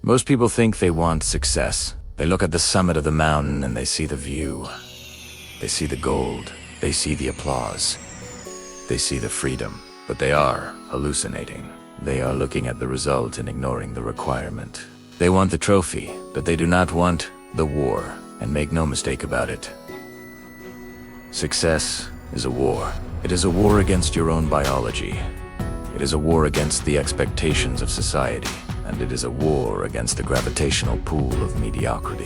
Most people think they want success. They look at the summit of the mountain and they see the view. They see the gold. They see the applause. They see the freedom. But they are hallucinating. They are looking at the result and ignoring the requirement. They want the trophy, but they do not want the war. And make no mistake about it. Success is a war. It is a war against your own biology. It is a war against the expectations of society. And it is a war against the gravitational pull of mediocrity.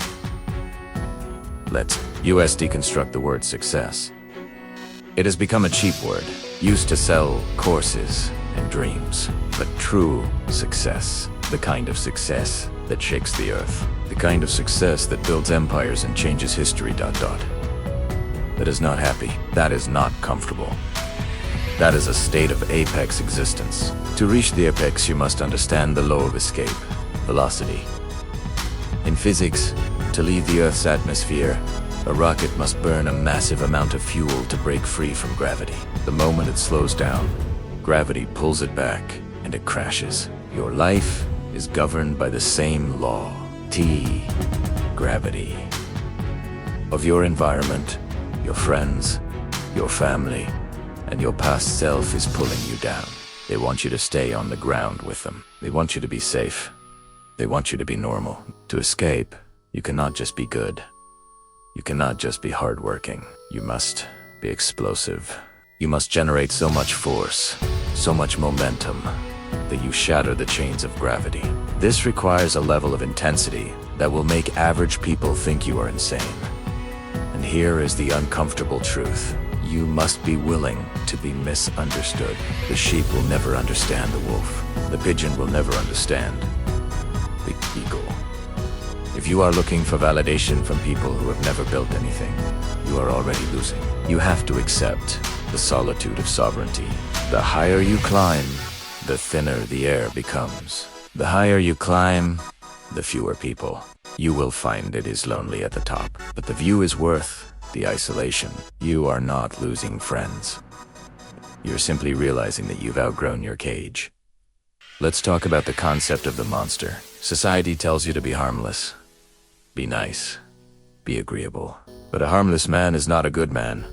Let's deconstruct the word success. It has become a cheap word, used to sell courses and dreams. But true success, the kind of success that shakes the earth, the kind of success that builds empires and changes history, that is not happy, that is not comfortable. That is a state of apex existence. To reach the apex, you must understand the law of escape, velocity. In physics, to leave the Earth's atmosphere, a rocket must burn a massive amount of fuel to break free from gravity. The moment it slows down, gravity pulls it back and it crashes. Your life is governed by the same law, gravity. Of your environment, your friends, your family, and your past self is pulling you down. They want you to stay on the ground with them. They want you to be safe. They want you to be normal. To escape, you cannot just be good. You cannot just be hardworking. You must be explosive. You must generate so much force, so much momentum, that you shatter the chains of gravity. This requires a level of intensity that will make average people think you are insane. And here is the uncomfortable truth. You must be willing to be misunderstood. The sheep will never understand the wolf. The pigeon will never understand the eagle. If you are looking for validation from people who have never built anything, you are already losing. You have to accept the solitude of sovereignty. The higher you climb, the thinner the air becomes. The higher you climb, the fewer people. You will find it is lonely at the top, but the view is worth the isolation. You are not losing friends. You're simply realizing that you've outgrown your cage. Let's talk about the concept of the monster. Society tells you to be harmless, be nice, be agreeable. But a harmless man is not a good man.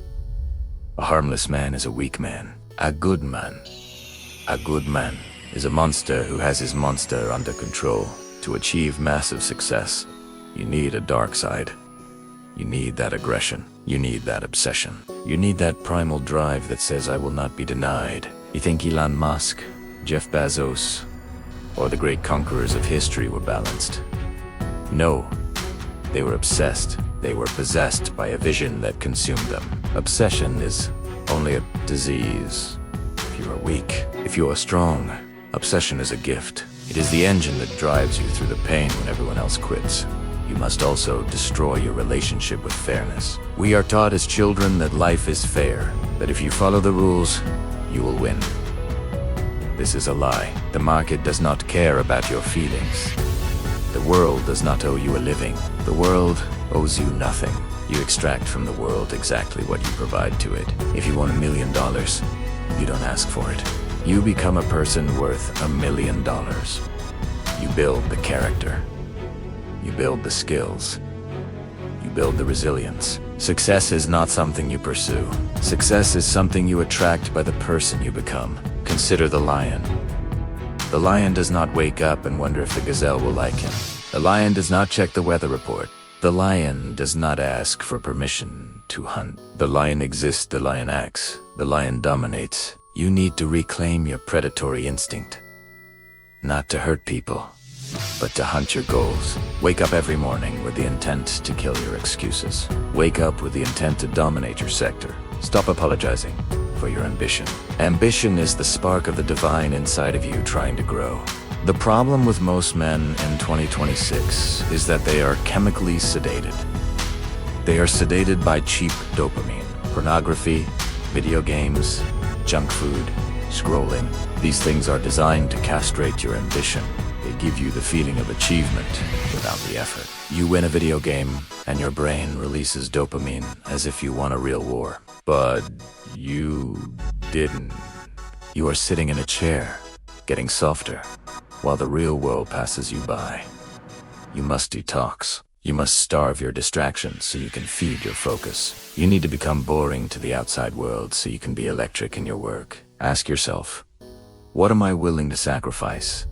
A harmless man is a weak man. A good man is a monster who has his monster under control. To achieve massive success, you need a dark side. You need that aggression. You need that obsession. You need that primal drive that says, I will not be denied. You think Elon Musk, Jeff Bezos, or the great conquerors of history were balanced? No. They were obsessed. They were possessed by a vision that consumed them. Obsession is only a disease if you are weak. If you are strong, obsession is a gift. It is the engine that drives you through the pain when everyone else quits. You must also destroy your relationship with fairness. We are taught as children that life is fair, that if you follow the rules, you will win. This is a lie. The market does not care about your feelings. The world does not owe you a living. The world owes you nothing. You extract from the world exactly what you provide to it. If you want $1 million, you don't ask for it. You become a person worth $1 million. You build the character. You build the skills. You build the resilience. Success is not something you pursue. Success is something you attract by the person you become. Consider the lion. The lion does not wake up and wonder if the gazelle will like him. The lion does not check the weather report. The lion does not ask for permission to hunt. The lion exists, the lion acts. The lion dominates. You need to reclaim your predatory instinct. Not to hurt people, but to hunt your goals. Wake up every morning with the intent to kill your excuses. Wake up with the intent to dominate your sector. Stop apologizing for your ambition. Ambition is the spark of the divine inside of you trying to grow. The problem with most men in 2026 is that they are chemically sedated. They are sedated by cheap dopamine, pornography, video games, junk food, scrolling. These things are designed to castrate your ambition. They give you the feeling of achievement without the effort. You win a video game and your brain releases dopamine as if you won a real war. But you didn't. You are sitting in a chair, getting softer, while the real world passes you by. You must detox. You must starve your distractions so you can feed your focus. You need to become boring to the outside world so you can be electric in your work. Ask yourself, what am I willing to sacrifice?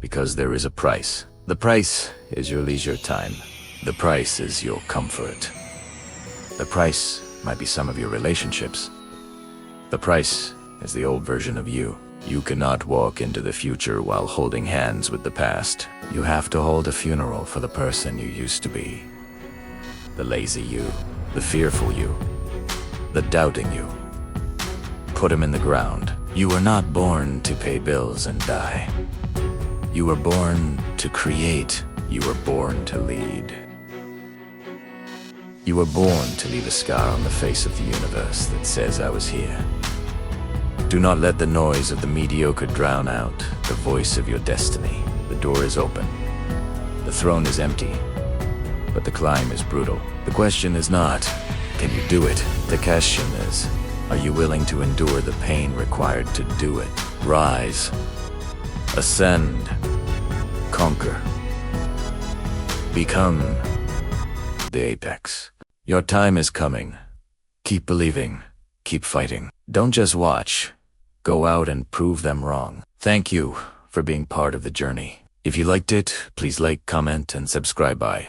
Because there is a price. The price is your leisure time. The price is your comfort. The price might be some of your relationships. The price is the old version of you. You cannot walk into the future while holding hands with the past. You have to hold a funeral for the person you used to be. The lazy you, the fearful you, the doubting you. Put him in the ground. You were not born to pay bills and die. You were born to create. You were born to lead. You were born to leave a scar on the face of the universe that says I was here. Do not let the noise of the mediocre drown out the voice of your destiny. The door is open. The throne is empty. But the climb is brutal. The question is not, can you do it? The question is, are you willing to endure the pain required to do it? Rise. Ascend. Conquer. Become the apex. Your time is coming. Keep believing. Keep fighting. Don't just watch. Go out and prove them wrong. Thank you for being part of the journey. If you liked it, please like, comment, and subscribe. Bye.